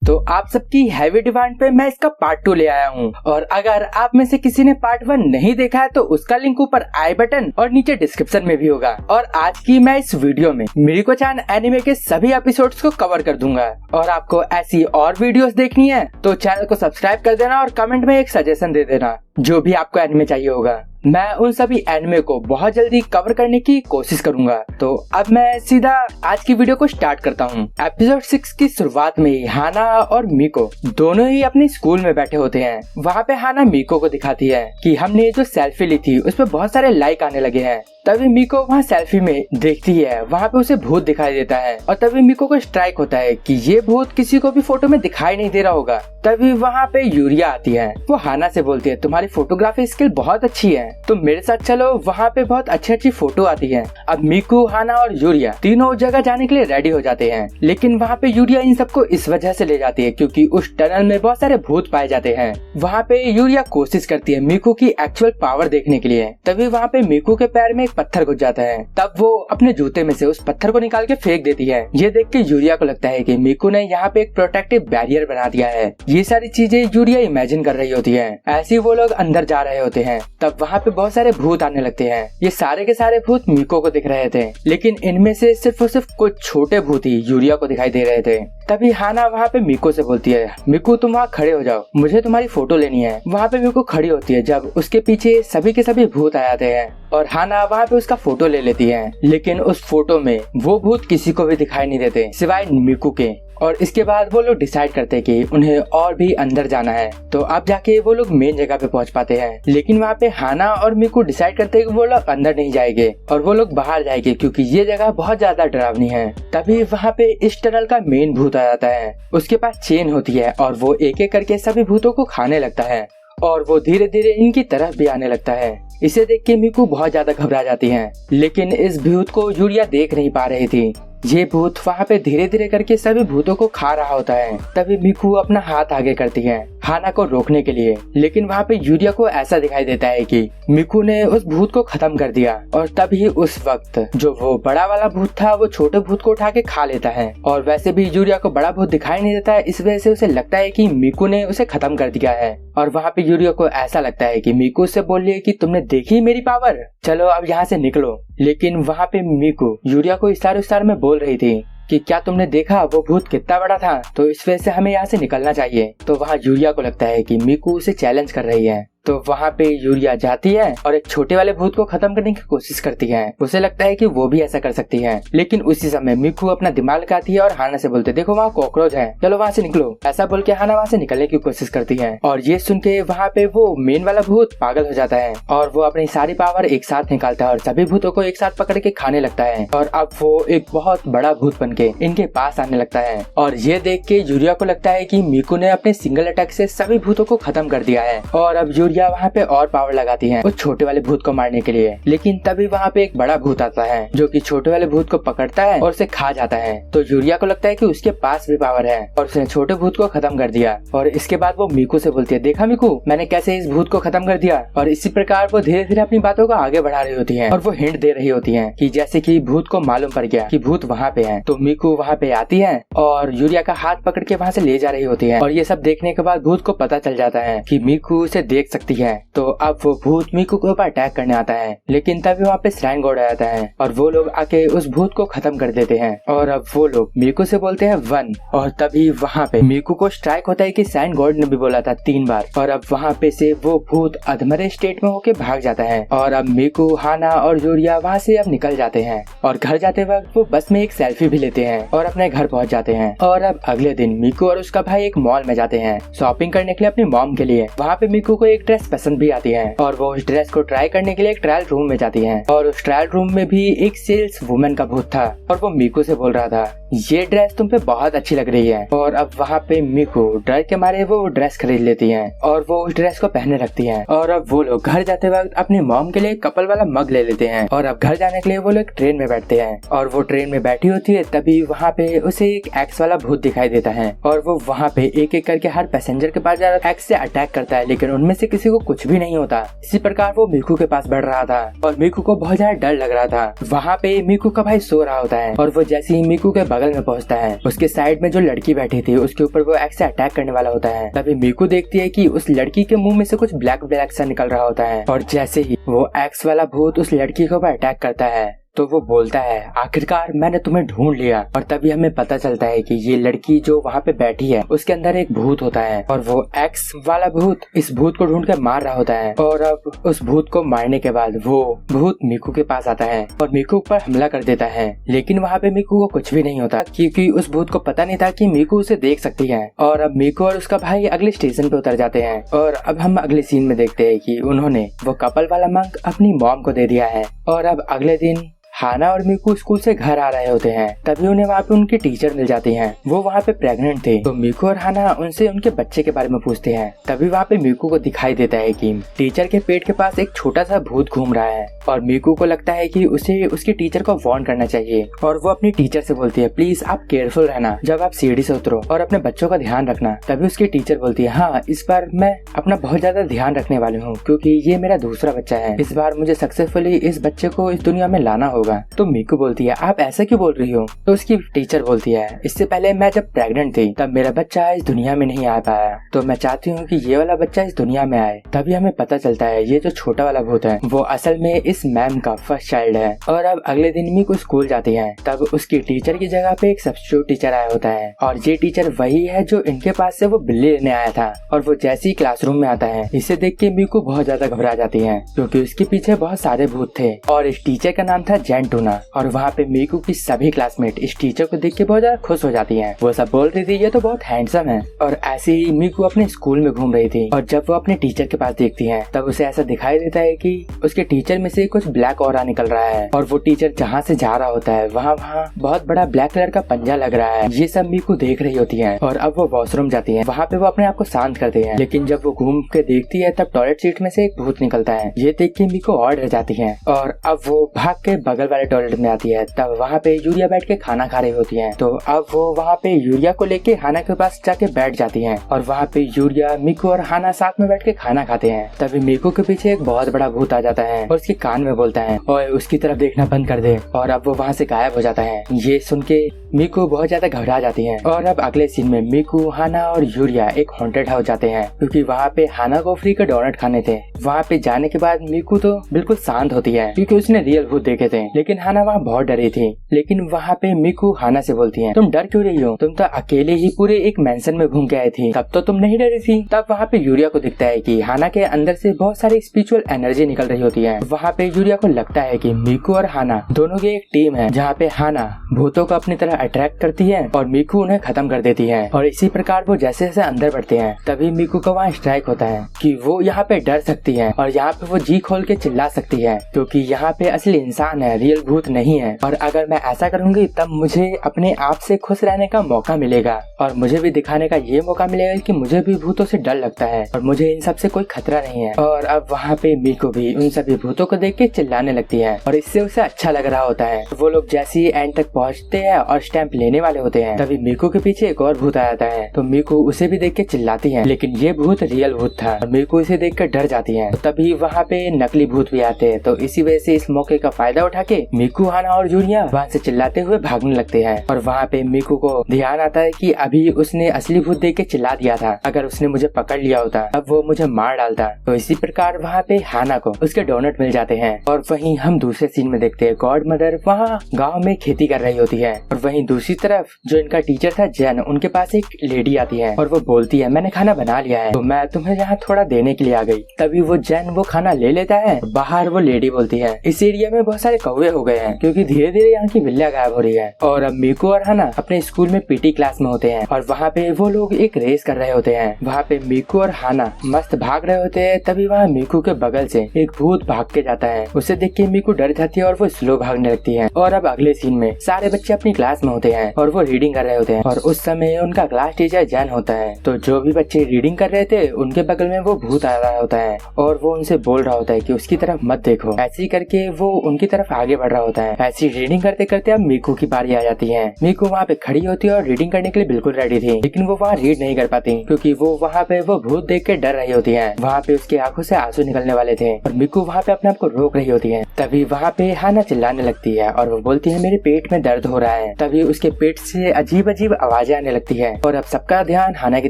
तो आप सबकी हैवी डिमांड पे मैं इसका पार्ट 2 ले आया हूँ। और अगर आप में से किसी ने पार्ट 1 नहीं देखा है तो उसका लिंक ऊपर आई बटन और नीचे डिस्क्रिप्शन में भी होगा। और आज की मैं इस वीडियो में मिरिको-चान एनिमे के सभी एपिसोड्स को कवर कर दूंगा। और आपको ऐसी और वीडियोस देखनी है तो चैनल को सब्सक्राइब कर देना और कमेंट में एक सजेशन दे देना जो भी आपको एनिमे चाहिए होगा। मैं उन सभी एनिमे को बहुत जल्दी कवर करने की कोशिश करूंगा। तो अब मैं सीधा आज की वीडियो को स्टार्ट करता हूं। एपिसोड 6 की शुरुआत में ही हाना और मिको दोनों ही अपने स्कूल में बैठे होते हैं। वहाँ पे हाना मिको को दिखाती है कि हमने जो सेल्फी ली थी उस पर बहुत सारे लाइक आने लगे हैं। तभी मिको वहाँ सेल्फी में देखती है, वहाँ पे उसे भूत दिखाई देता है और तभी मिको को स्ट्राइक होता है कि ये भूत किसी को भी फोटो में दिखाई नहीं दे रहा होगा। तभी वहाँ पे यूरिया आती है। वो हाना से बोलती है तुम्हारी फोटोग्राफी स्किल बहुत अच्छी है, तुम मेरे साथ चलो, वहाँ पे बहुत अच्छी अच्छी फोटो आती है। अब मिको, हाना और यूरिया तीनों उस जगह जाने के लिए रेडी हो जाते हैं। लेकिन वहाँ पे यूरिया इन सबको इस वजह से ले जाती है क्योंकि उस टनल में बहुत सारे भूत पाए जाते हैं। वहाँ पे यूरिया कोशिश करती है मिको की एक्चुअल पावर देखने के लिए। तभी वहाँ पे मिको के पैर में एक पत्थर घुस जाता है। तब वो अपने जूते में से उस पत्थर को निकाल के फेंक देती है। ये देख के यूरिया को लगता है कि मिको ने यहाँ पे एक प्रोटेक्टिव बैरियर बना दिया है। ये सारी चीजें यूरिया इमेजिन कर रही होती है। ऐसे वो लोग अंदर जा रहे होते हैं। तब वहाँ पे बहुत सारे भूत आने लगते हैं। ये सारे के सारे भूत मिको को दिख रहे थे, लेकिन इनमें से सिर्फ और सिर्फ कुछ छोटे भूत ही यूरिया को दिखाई दे रहे थे। तभी हाना वहाँ पे मिको से बोलती है मिको तुम वहाँ खड़े हो जाओ, मुझे तुम्हारी फोटो लेनी है। वहाँ पे मिको खड़ी होती है जब उसके पीछे सभी के सभी भूत आ जाते हैं और हाना वहाँ पे उसका फोटो ले लेती है। लेकिन उस फोटो में वो भूत किसी को भी दिखाई नहीं देते सिवाय मिको के। और इसके बाद वो लोग डिसाइड करते हैं कि उन्हें और भी अंदर जाना है। तो अब जाके वो लोग मेन जगह पे पहुंच पाते हैं। लेकिन वहाँ पे हाना और मिको डिसाइड करते हैं कि वो लोग अंदर नहीं जाएंगे और वो लोग बाहर जाएंगे क्योंकि ये जगह बहुत ज्यादा डरावनी है। तभी वहाँ पे इस टनल का मेन भूत आ जाता है। उसके पास चेन होती है और वो एक एक करके सभी भूतों को खाने लगता है और वो धीरे धीरे इनकी तरफ भी आने लगता है। इसे देख के मिको बहुत ज्यादा घबरा जाती है। लेकिन इस भूत को यूरिया देख नहीं पा रही थी। ये भूत वहाँ पे धीरे धीरे करके सभी भूतों को खा रहा होता है। तभी मिको अपना हाथ आगे करती है हाना को रोकने के लिए। लेकिन वहाँ पे यूरिया को ऐसा दिखाई देता है कि मिको ने उस भूत को खत्म कर दिया। और तभी उस वक्त जो वो बड़ा वाला भूत था वो छोटे भूत को उठा के खा लेता है। और वैसे भी यूरिया को बड़ा भूत दिखाई नहीं देता है, इस वजह से उसे लगता है कि मिको ने उसे खत्म कर दिया है। और वहाँ पे यूरिया को ऐसा लगता है कि मिको से बोल रही है कि तुमने देखी मेरी पावर, चलो अब यहाँ से निकलो। लेकिन वहाँ पे मिको यूरिया को इशारे में बोल रही थी कि क्या तुमने देखा वो भूत कितना बड़ा था, तो इस वजह से हमें यहाँ से निकलना चाहिए। तो वहाँ यूरिया को लगता है कि मिको उसे चैलेंज कर रही है। तो वहाँ पे यूरिया जाती है और एक छोटे वाले भूत को खत्म करने की कोशिश करती है। उसे लगता है कि वो भी ऐसा कर सकती है। लेकिन उसी समय मिको अपना दिमाग लगाती है और हाना से बोलते देखो वहाँ कॉकरोच है, चलो वहाँ से निकलो। ऐसा बोल के हाना वहाँ से निकलने की कोशिश करती है। और ये सुन के वहाँ पे वो मेन वाला भूत पागल हो जाता है और वो अपनी सारी पावर एक साथ निकालता है और सभी भूतों को एक साथ पकड़ के खाने लगता है। और अब वो एक बहुत बड़ा भूत बन के इनके पास आने लगता है। और ये देख के यूरिया को लगता है कि मिको ने अपने सिंगल अटैक से सभी भूतों को खत्म कर दिया है। और अब यूरिया वहाँ पे और पावर लगाती है उस छोटे वाले भूत को मारने के लिए। लेकिन तभी वहाँ पे एक बड़ा भूत आता है जो कि छोटे वाले भूत को पकड़ता है और उसे खा जाता है। तो यूरिया को लगता है कि उसके पास भी पावर है और उसने छोटे भूत को खत्म कर दिया। और इसके बाद वो मिको से बोलती है देखा मिको मैंने कैसे इस भूत को खत्म कर दिया। और इसी प्रकार वो धीरे धीरे अपनी बातों को आगे बढ़ा रही होती है और वो हिंट दे रही होती है कि जैसे कि भूत को मालूम पड़ गया कि भूत वहाँ पे है। तो मिको वहाँ पे आती है और यूरिया का हाथ पकड़ के वहाँ से ले जा रही होती है। और ये सब देखने के बाद भूत को पता चल जाता है कि मिको उसे देख सकती है। तो अब वो भूत मिको के ऊपर अटैक करने आता है। लेकिन तभी वहाँ पे श्राइन गॉड आ जाता है और वो लोग आके उस भूत को खत्म कर देते हैं। और अब वो लोग मिको से बोलते हैं 1। और तभी वहाँ पे मिको को स्ट्राइक होता है कि श्राइन गॉड ने भी बोला था 3 बार। और अब वहाँ पे से वो भूत अधमरे स्टेट में होके भाग जाता है। और अब मिको, हाना और यूरिया वहाँ से अब निकल जाते हैं। और घर जाते वक्त वो बस में एक सेल्फी भी लेते हैं और अपने घर पहुँच जाते हैं। और अब अगले दिन मिको और उसका भाई एक मॉल में जाते हैं शॉपिंग करने के लिए अपनी मॉम के लिए। वहाँ पे मिको को एक ड्रेस पसंद भी आती है और वो उस ड्रेस को ट्राई करने के लिए एक ट्रायल रूम में जाती है। और उस ट्रायल रूम में भी एक सेल्स वुमेन का भूत था और वो मिको से बोल रहा था ये ड्रेस तुम पे बहुत अच्छी लग रही है। और अब वहाँ पे मिको डर के मारे वो ड्रेस खरीद लेती है और वो उस ड्रेस को पहनने लगती है। और अब वो लोग घर जाते वक्त अपनी मॉम के लिए कपल वाला मग ले लेते हैं। और अब घर जाने के लिए वो लोग ट्रेन में बैठते हैं और वो ट्रेन में बैठी होती है। तभी वहाँ पे उसे एक एक्स वाला भूत दिखाई देता है और वो वहाँ पे एक एक करके हर पैसेंजर के पास एक्स से अटैक करता है। लेकिन उनमें से किसी किसी को कुछ भी नहीं होता। इसी प्रकार वो मीकू के पास बढ़ रहा था और मीकू को बहुत ज्यादा डर लग रहा था। वहाँ पे मीकू का भाई सो रहा होता है और वो जैसे ही मीकू के बगल में पहुँचता है, उसके साइड में जो लड़की बैठी थी उसके ऊपर वो एक्स से अटैक करने वाला होता है। तभी मीकू देखती है कि उस लड़की के मुंह में से कुछ ब्लैक ब्लैक सा निकल रहा होता है और जैसे ही वो एक्स वाला भूत उस लड़की के ऊपर अटैक करता है तो वो बोलता है, आखिरकार मैंने तुम्हें ढूंढ लिया। और तभी हमें पता चलता है कि ये लड़की जो वहाँ पे बैठी है उसके अंदर एक भूत होता है और वो एक्स वाला भूत इस भूत को ढूंढ कर मार रहा होता है। और अब उस भूत को मारने के बाद वो भूत मीकू के पास आता है और मीकू पर हमला कर देता है। लेकिन वहाँ पे मीकू को कुछ भी नहीं होता क्योंकि उस भूत को पता नहीं था कि मीकू उसे देख सकती है। और अब मीकू और उसका भाई अगले स्टेशन पे उतर जाते हैं और अब हम अगले सीन में देखते हैं कि उन्होंने वो कपल वाला मग अपनी मॉम को दे दिया है। और अब अगले दिन हाना और मीकू स्कूल से घर आ रहे होते हैं। तभी उन्हें वहाँ पे उनकी टीचर मिल जाती हैं। वो वहाँ पे प्रेग्नेंट थे तो मीकू और हाना उनसे उनके बच्चे के बारे में पूछते हैं। तभी वहाँ पे मीकू को दिखाई देता है कि टीचर के पेट के पास एक छोटा सा भूत घूम रहा है और मीकू को लगता है कि उसे उसकी टीचर को वार्न करना चाहिए। और वो अपनी टीचर से बोलती है, प्लीज आप केयरफुल रहना जब आप सीढ़ी से उतरो और अपने बच्चों का ध्यान रखना। तभी उसकी टीचर बोलती है, हाँ इस बार मैं अपना बहुत ज्यादा ध्यान रखने वाली हूँ क्योंकि ये मेरा दूसरा बच्चा है। इस बार मुझे सक्सेसफुली इस बच्चे को इस दुनिया में लाना होगा। तो मीकू बोलती है, आप ऐसा क्यों बोल रही हो? तो उसकी टीचर बोलती है, इससे पहले मैं जब प्रेग्नेंट थी तब मेरा बच्चा इस दुनिया में नहीं आ पाया, तो मैं चाहती हूँ कि ये वाला बच्चा इस दुनिया में आए। तभी हमें पता चलता है ये जो छोटा वाला भूत है वो असल में इस मैम का फर्स्ट चाइल्ड है। और अब अगले दिन मीकू स्कूल जाती है। तब उसकी टीचर की जगह पे एक सब्स्टिट्यूट टीचर आया होता है और ये टीचर वही है जो इनके पास से वो बिल्ली लेने आया था। और वो जैसे ही क्लासरूम में आता है इसे देख के मीकू बहुत ज्यादा घबरा जाती है क्योंकि उसके पीछे बहुत सारे भूत थे और इस टीचर का नाम था जैन टूना। और वहाँ पे मीकू की सभी क्लासमेट इस टीचर को देख के बहुत ज्यादा खुश हो जाती हैं। वो सब बोल रही थी ये तो बहुत हैंडसम है। और ऐसे ही मीकू अपने स्कूल में घूम रही थी और जब वो अपने टीचर के पास देखती है तब उसे ऐसा दिखाई देता है कि उसके टीचर में से कुछ ब्लैक ऑरा निकल रहा है और वो टीचर जहाँ से जा रहा होता है वहाँ बहुत बड़ा ब्लैक कलर का पंजा लग रहा है। ये सब मीकू देख रही होती है और अब वो वॉशरूम जाती है। वहाँ पे वो अपने आप को शांत करती है। लेकिन जब वो घूम के देखती है तब टॉयलेट सीट में से एक भूत निकलता है। ये देख के मीकू और डर जाती है और अब वो भाग के बगल वाले टॉयलेट में आती है। तब वहाँ पे यूरिया बैठ के खाना खा रही होती है। तो अब वो वहाँ पे यूरिया को लेके हाना के पास जाके बैठ जाती है और वहाँ पे यूरिया, मीकू और हाना साथ में बैठ के खाना खाते हैं। तभी मीकू के पीछे एक बहुत बड़ा भूत आ जाता है और उसके कान में बोलता है, ओए उसकी तरफ देखना बंद कर दे। और अब वो वहाँ से गायब हो जाता है। ये सुन के मीकू बहुत ज्यादा घबरा जाती है। और अब अगले सीन में मीकू, हाना और यूरिया एक हॉन्टेड हाउस जाते हैं क्योंकि वहाँ पे हाना को फ्री के डोनट खाने थे। वहाँ पे जाने के बाद मीकू तो बिल्कुल शांत होती है क्योंकि उसने रियल भूत देखे थे। लेकिन हाना वहाँ बहुत डरी थी। लेकिन वहाँ पे मीकू हाना से बोलती है, तुम डर क्यों रही हो? तुम तो अकेले ही पूरे एक मेंशन में घूम के आई थी, तब तो तुम नहीं डरी थी। तब वहाँ पे यूरिया को दिखता है कि हाना के अंदर से बहुत सारी स्पिरिचुअल एनर्जी निकल रही होती है। वहाँ पे यूरिया को लगता है कि मीकू और हाना दोनों की एक टीम है जहाँ पे हाना भूतों को अपनी तरह अट्रैक्ट करती है और मीकू उन्हें खत्म कर देती है। और इसी प्रकार वो जैसे जैसे अंदर बढ़ते हैं तभी मीकू को वहाँ स्ट्राइक होता है कि वो यहाँ पे डर सकती है और यहाँ पे वो जी खोल के चिल्ला सकती है क्योंकि यहाँ पे असली इंसान है, रियल भूत नहीं है। और अगर मैं ऐसा करूंगी तब मुझे अपने आप से खुश रहने का मौका मिलेगा और मुझे भी दिखाने का ये मौका मिलेगा कि मुझे भी भूतों से डर लगता है और मुझे इन सब से कोई खतरा नहीं है। और अब वहाँ पे मीकू भी उन सभी भूतों को देख के चिल्लाने लगती है और इससे उसे अच्छा लग रहा होता है। वो लोग जैसे ही एंड तक पहुँचते हैं और स्टैंप लेने वाले होते हैं तभी मीकू के पीछे एक और भूत आ जाता है। तो मीकू उसे भी देख के चिल्लाती है, लेकिन ये भूत रियल भूत था और मीकू इसे देख कर डर जाती है। तो तभी वहाँ पे नकली भूत भी आते हैं। तो इसी वजह से इस मौके का फायदा उठा के मीकू, हाना और यूरिया वहाँ से चिल्लाते हुए भागने लगते हैं। और वहाँ पे मीकू को ध्यान आता है कि अभी उसने असली भूत देख के चिल्ला दिया था, अगर उसने मुझे पकड़ लिया होता अब वो मुझे मार डालता। तो इसी प्रकार वहाँ पे हाना को उसके डोनट मिल जाते हैं। और वहीं हम दूसरे सीन में देखते हैं गॉड मदर वहाँ गाँव में खेती कर रही होती है और वहीं दूसरी तरफ जो इनका टीचर था जैन, उनके पास एक लेडी आती है और वो बोलती है, मैंने खाना बना लिया है तो मैं तुम्हें यहाँ थोड़ा देने के लिए आ गई। तभी वो जैन वो खाना ले लेता है। बाहर वो लेडी बोलती है, इस एरिया में बहुत सारे कौवे हो गए हैं क्योंकि धीरे धीरे यहाँ की बिल्लियाँ गायब हो रही है। और अब मीकू और हाना अपने स्कूल में पीटी क्लास में होते हैं और वहाँ पे वो लोग एक रेस कर रहे होते हैं। वहाँ पे मीकू और हाना मस्त भाग रहे होते हैं। तभी वहाँ मीकू के बगल से एक भूत भाग के जाता है। उसे देख के मीकू डर जाती है और वो स्लो भागने लगती है। और अब अगले सीन में सारे बच्चे अपनी क्लास में होते हैं और वो रीडिंग कर रहे होते हैं और उस समय उनका क्लास टीचर जैन होता है। तो जो भी बच्चे रीडिंग कर रहे थे उनके बगल में वो भूत आ रहा होता है और वो उनसे बोल रहा होता है कि उसकी तरफ मत देखो। ऐसे ही करके वो उनकी तरफ आगे आगे बढ़ रहा होता है। ऐसी रीडिंग करते करते अब मीकू की बारी आ जाती है। मीकू वहाँ पे खड़ी होती है और रीडिंग करने के लिए बिल्कुल रेडी थी, लेकिन वो वहाँ रीड नहीं कर पाती क्योंकि वो वहाँ पे वो भूत देख के डर रही होती है। वहाँ पे उसकी आंखों से आंसू निकलने वाले थे और मीकू वहाँ पे अपने आप को रोक रही होती है। तभी वहाँ पे हाना चिल्लाने लगती है और वो बोलती है मेरे पेट में दर्द हो रहा है। तभी उसके पेट से अजीब अजीब आवाजें आने लगती है और अब सबका ध्यान हाना की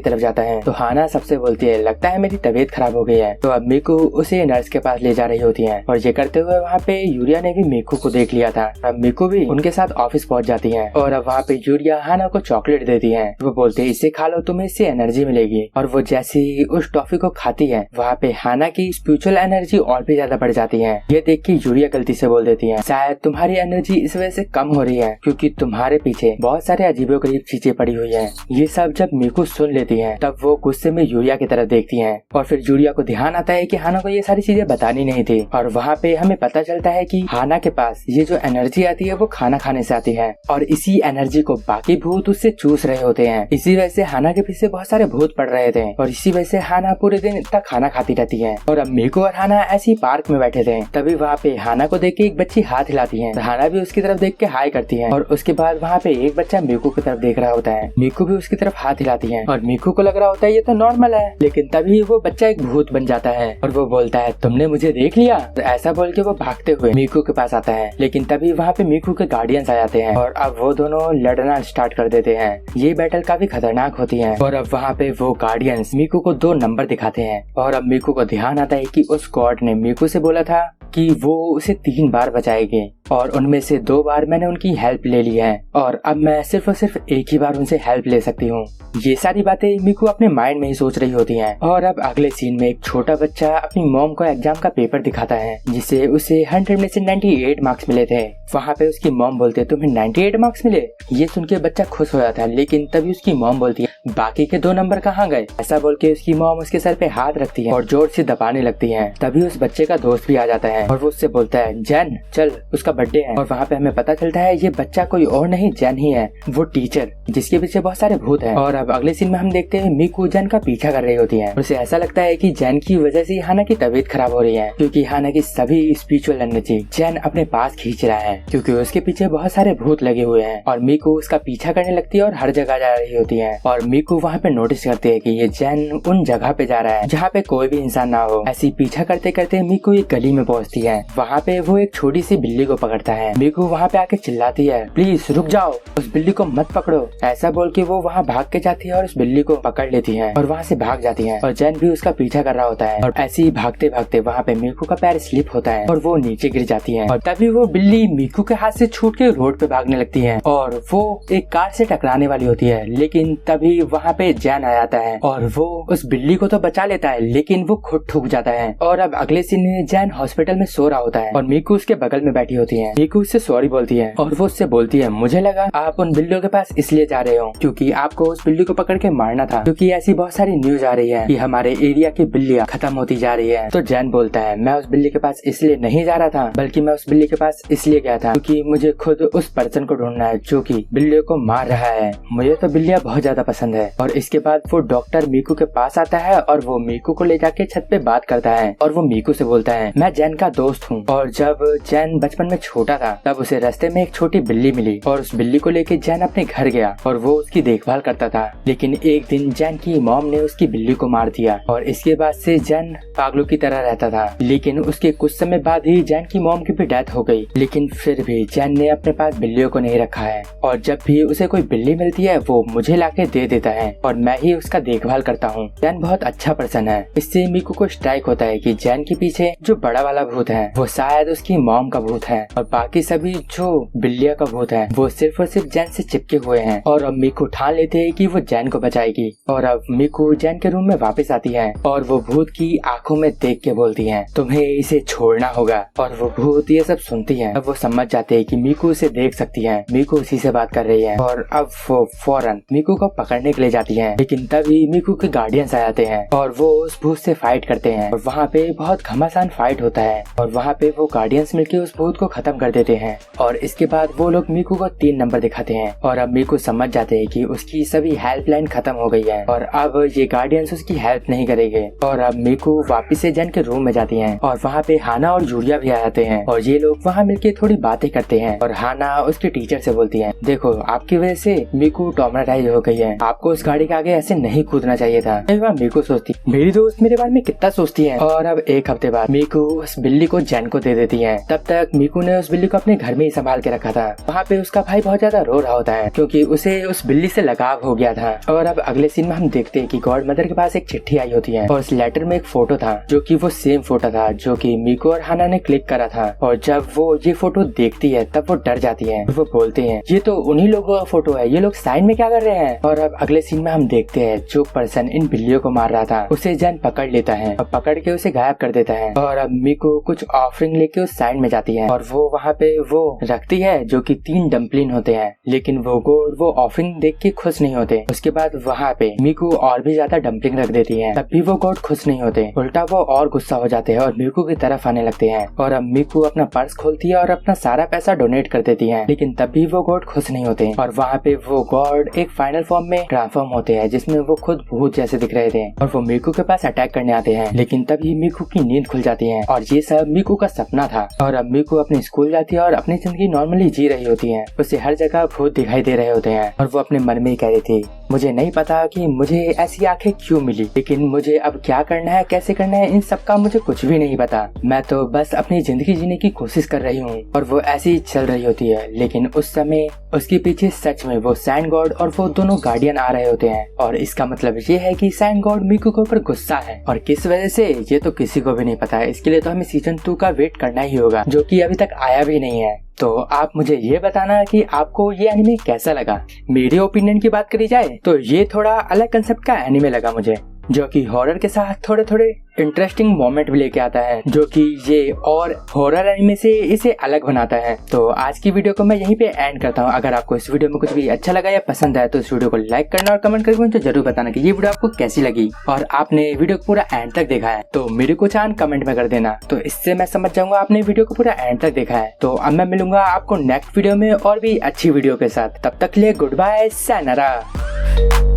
तरफ जाता है। तो हाना सबसे बोलती है लगता है मेरी तबीयत खराब हो गई है। तो अब मीकू उसे नर्स के पास ले जा रही होती है और ये करते हुए वहाँ पे यूरिया ने भी मीकू को देख लिया था। अब मीकू भी उनके साथ ऑफिस पहुँच जाती है और अब वहाँ पे यूरिया हाना को चॉकलेट देती है। वो बोलते है इसे खा लो, तुम्हें इससे एनर्जी मिलेगी। और वो जैसे ही उस टॉफी को खाती है वहाँ पे हाना की स्पिरिचुअल एनर्जी और भी ज्यादा बढ़ जाती है। ये देख के यूरिया गलती से बोल देती है शायद तुम्हारी एनर्जी इस वजह से कम हो रही है क्योंकि तुम्हारे पीछे बहुत सारे अजीबोगरीब चीजें पड़ी हुई है। ये सब जब मीकू सुन लेती है तब वो गुस्से में यूरिया की तरफ देखती है और फिर यूरिया को ध्यान आता है कि हाना को ये सारी चीजें बतानी नहीं थी। और वहाँ पे हमें पता चलता है कि हाना के पास ये जो एनर्जी आती है वो खाना खाने से आती है और इसी एनर्जी को बाकी भूत उससे चूस रहे होते हैं। इसी वजह से हाना के पीछे बहुत सारे भूत पड़ रहे थे और इसी वजह से हाना पूरे दिन इतना खाना खाती रहती है। और अब मीकू और हाना ऐसी पार्क में बैठे थे। तभी वहाँ पे हाना को देख के एक बच्ची हाथ हिलाती है। हाना भी उसकी तरफ देख के हाय करती है और उसके बाद वहाँ पे एक बच्चा मीकू की तरफ देख रहा होता है। मीकू भी उसकी तरफ हाथ हिलाती है और मीकू को लग रहा होता है ये तो नॉर्मल है, लेकिन तभी वो बच्चा एक भूत बन जाता है और वो बोलता है तुमने मुझे देख लिया। तो ऐसा बोल के वो भागते हुए मीकू के पास आता है, लेकिन तभी वहाँ पे मीकू के गार्डियंस आ जाते हैं और अब वो दोनों लड़ना स्टार्ट कर देते हैं। ये बैटल काफी खतरनाक होती है और अब वहाँ पे वो गार्डियंस मीकू को 2 नंबर दिखाते हैं और अब मीकू को ध्यान आता है कि उस गॉड ने मीकू से बोला था कि वो उसे 3 बार बचाएगी और उनमें से 2 बार मैंने उनकी हेल्प ले ली है और अब मैं सिर्फ और सिर्फ एक ही बार उनसे हेल्प ले सकती हूँ। ये सारी बातें मीकू अपने माइंड में ही सोच रही होती हैं। और अब अगले सीन में एक छोटा बच्चा अपनी मॉम को एग्जाम का पेपर दिखाता है जिसे उसे 100 में से 98 मार्क्स मिले थे। वहाँ पे उसकी मॉम बोलते है तुम्हें 98 मार्क्स मिले। ये सुन के बच्चा खुश हो जाता है, लेकिन तभी उसकी मॉम बोलती है बाकी के 2 नंबर कहाँ गए। ऐसा बोल के उसकी मॉम उसके सर पे हाथ रखती है और जोर से दबाने लगती है। तभी उस बच्चे का दोस्त भी आ जाता है और वो उससे बोलता है जैन चल उसका बर्थडे है। और वहाँ पे हमें पता चलता है ये बच्चा कोई और नहीं जैन ही है, वो टीचर जिसके पीछे बहुत सारे भूत हैं। और अब अगले सीन में हम देखते हैं मीकू जैन का पीछा कर रही होती है। उसे ऐसा लगता है कि जैन की वजह से हाना की तबीयत खराब हो रही है क्योंकि हाना की सभी स्पिरिचुअल एनर्जी जैन अपने पास खींच रहा है क्योंकि उसके पीछे बहुत सारे भूत लगे हुए हैं। और मीकू उसका पीछा करने लगती है और हर जगह जा रही होती है। और मीकू वहाँ पे नोटिस करती है कि ये जैन उन जगह पे जा रहा है जहाँ पे कोई भी इंसान ना हो। ऐसी पीछा करते करते मीकू एक गली में पहुँचती है। वहाँ पे वो एक छोटी सी बिल्ली को पकड़ता है। मीकू वहाँ पे आके चिल्लाती है प्लीज रुक जाओ, उस बिल्ली को मत पकड़ो। ऐसा बोल के वो वहाँ भाग के जाती है और उस बिल्ली को पकड़ लेती है और वहाँ से भाग जाती है। और जैन भी उसका पीछा कर रहा होता है और ऐसे ही भागते भागते वहाँ पे मीकू का पैर स्लिप होता है और वो नीचे गिर जाती है। और तभी वो बिल्ली मीकू के हाथ से छूट के रोड पे भागने लगती है और वो एक कार से टकराने वाली होती है, लेकिन तभी वहाँ पे जैन आ जाता है और वो उस बिल्ली को तो बचा लेता है लेकिन वो खुद ठुक जाता है। और अब अगले सीन में जैन हॉस्पिटल में सो रहा होता है और मीकू उसके बगल में बैठी होती है। मीकू उससे सॉरी बोलती है और वो उससे बोलती है मुझे लगा आप उन बिल्लियों के पास इसलिए जा रहे हो क्योंकि आपको उस बिल्ली को पकड़ के मारना था, क्योंकि ऐसी बहुत सारी न्यूज आ रही है कि हमारे एरिया की बिल्लियां खत्म होती जा रही है। तो जैन बोलता है मैं उस बिल्ली के पास इसलिए नहीं जा रहा था, बल्कि मैं उस बिल्ली के पास इसलिए गया था क्योंकि मुझे खुद उस पर्सन को ढूंढना है जो कि बिल्लियों को मार रहा है। मुझे तो बिल्लियां बहुत ज्यादा पसंद है। और इसके बाद वो डॉक्टर मीकू के पास आता है और वो मीकू को ले जाके छत पे बात करता है और वो मीकू से बोलता है मैं जैन का दोस्त हूँ और जब जैन बचपन में छोटा था तब उसे रास्ते में एक छोटी बिल्ली मिली और उस बिल्ली को लेके जैन अपने घर गया और वो उसकी देखभाल करता था। लेकिन एक दिन जैन की मॉम ने उसकी बिल्ली को मार दिया और इसके बाद से जैन पागलों की तरह रहता था। लेकिन उसके कुछ समय बाद ही जैन की मॉम की भी डेथ हो गई। लेकिन फिर भी जैन ने अपने पास बिल्लियों को नहीं रखा है और जब भी उसे कोई बिल्ली मिलती है वो मुझे लाके दे देता है और मैं ही उसका देखभाल करता हूँ। जैन बहुत अच्छा पर्सन है। इससे मीकू को स्ट्राइक होता है कि जैन के पीछे जो बड़ा वाला भूत है वो शायद उसकी मॉम का भूत है और बाकी सभी जो बिल्लियां का भूत है वो सिर्फ और सिर्फ जैन से चिपके हुए हैं। और अब मीकू ठान लेते हैं कि वो जैन को बचाएगी। और अब मीकू जैन के रूम में वापस आती है और वो भूत की आंखों में देख के बोलती है तुम्हें इसे छोड़ना होगा। और वो भूत ये सब सुनती है। अब वो समझ जाते हैं कि मीकू उसे देख सकती है, मीकू उसी से बात कर रही है और अब वो फौरन मीकू को पकड़ने के लिए जाती है। लेकिन तभी मीकू के गार्डियंस आ जाते हैं और वो उस भूत से फाइट करते हैं और वहाँ पे बहुत घमासान फाइट होता है और वहाँ पे वो गार्डियंस मिलके उस भूत को खत्म खत्म कर देते हैं और इसके बाद वो लोग मीकू को 3 नंबर दिखाते हैं और अब मीकू समझ जाते हैं कि उसकी सभी हेल्पलाइन खत्म हो गई है और अब ये गार्डियंस उसकी हेल्प नहीं करेंगे। और अब मीकू वापिस से जन के रूम में जाती है और वहाँ पे हाना और जूलिया भी आ जाते हैं और ये लोग वहाँ मिलके थोड़ी बातें करते हैं और हाना उसके टीचर से बोलती है, देखो आपकी वजह से मीकू ट्रॉमेटाइज हो गई है, आपको उस गाड़ी के आगे ऐसे नहीं कूदना चाहिए था। मीकू सोचती मेरी दोस्त मेरे बारे में कितना सोचती है। और अब एक हफ्ते बाद मीकू उस बिल्ली को जैन को दे देती है। तब तक मीकू ने उस बिल्ली को अपने घर में ही संभाल के रखा था। वहाँ पे उसका भाई बहुत ज्यादा रो रहा होता है क्योंकि उसे उस बिल्ली से लगाव हो गया था। और अब अगले सीन में हम देखते हैं कि गॉड मदर के पास एक चिट्ठी आई होती है और उस लेटर में एक फोटो था जो कि वो सेम फोटो था जो कि मीकू और हाना ने क्लिक करा था। और जब वो ये फोटो देखती है तब वो डर जाती है। वो बोलते हैं ये तो उन्हीं लोगों का फोटो है, ये लोग साइन में क्या कर रहे हैं। और अब अगले सीन में हम देखते हैं जो पर्सन इन बिल्लियों को मार रहा था उसे जैन पकड़ लेता है और पकड़ के उसे गायब कर देता है। और अब मीकू कुछ ऑफरिंग लेके उस साइड में जाती है और वो वहाँ पे वो रखती है जो कि 3 डम्पलिन होते हैं, लेकिन वो गोड वो ऑफरिंग देख के खुश नहीं होते। उसके बाद वहाँ पे मीकू और भी ज्यादा डम्पलिंग रख देती है, तब भी वो गोड खुश नहीं होते, उल्टा वो और गुस्सा हो जाते हैं और मीकू की तरफ आने लगते हैं। और अब मीकू अपना पर्स खोलती है और अपना सारा पैसा डोनेट कर देती है, लेकिन तब भी वो गॉड खुश नहीं होते। और वहाँ पे वो गॉड एक फाइनल फॉर्म में ट्रांसफॉर्म होते हैं जिसमें वो खुद भूत जैसे दिख रहे थे और वो मीकू के पास अटैक करने आते हैं, लेकिन तभी मीकू की नींद खुल जाती है और ये सब मीकू का सपना था। और अब मीकू अपने स्कूल जाती है और अपनी जिंदगी नॉर्मली जी रही होती है। उसे हर जगह भूत दिखाई दे रहे होते हैं और वो अपने मन में ही कह रही थी, मुझे नहीं पता कि मुझे ऐसी आंखें क्यों मिली, लेकिन मुझे अब क्या करना है कैसे करना है इन सब का मुझे कुछ भी नहीं पता। मैं तो बस अपनी जिंदगी जीने की कोशिश कर रही हूँ। और वो ऐसे ही चल रही होती है, लेकिन उस समय उसके पीछे सच में वो सैंड गॉड और वो दोनों गार्डियन आ रहे होते हैं। और इसका मतलब ये है कि सैंड गॉड मीकू के ऊपर गुस्सा है और किस वजह से ये तो किसी को भी नहीं पता है। इसके लिए तो हमें सीजन 2 का वेट करना ही होगा जो कि अभी तक आया भी नहीं है। तो आप मुझे ये बताना कि आपको ये एनिमे कैसा लगा। मेरे ओपिनियन की बात करी जाए तो ये थोड़ा अलग कंसेप्ट का एनिमे लगा मुझे, जो कि हॉरर के साथ थोड़े थोड़े इंटरेस्टिंग मोमेंट भी लेके आता है, जो कि ये और हॉरर एनिमे से इसे अलग बनाता है। तो आज की वीडियो को मैं यहीं पे एंड करता हूँ। अगर आपको इस वीडियो में कुछ भी अच्छा लगा या पसंद आया तो इस वीडियो को लाइक करना और कमेंट करके मुझे जरूर बताना कि ये वीडियो आपको कैसी लगी और आपने वीडियो को पूरा एंड तक देखा है तो मेरे को चाहे कमेंट में कर देना, तो इससे मैं समझ जाऊंगा आपने वीडियो को पूरा एंड तक देखा है। तो अब मैं मिलूंगा आपको नेक्स्ट वीडियो में और भी अच्छी वीडियो के साथ। तब तक के लिए गुड बाय, सायनारा।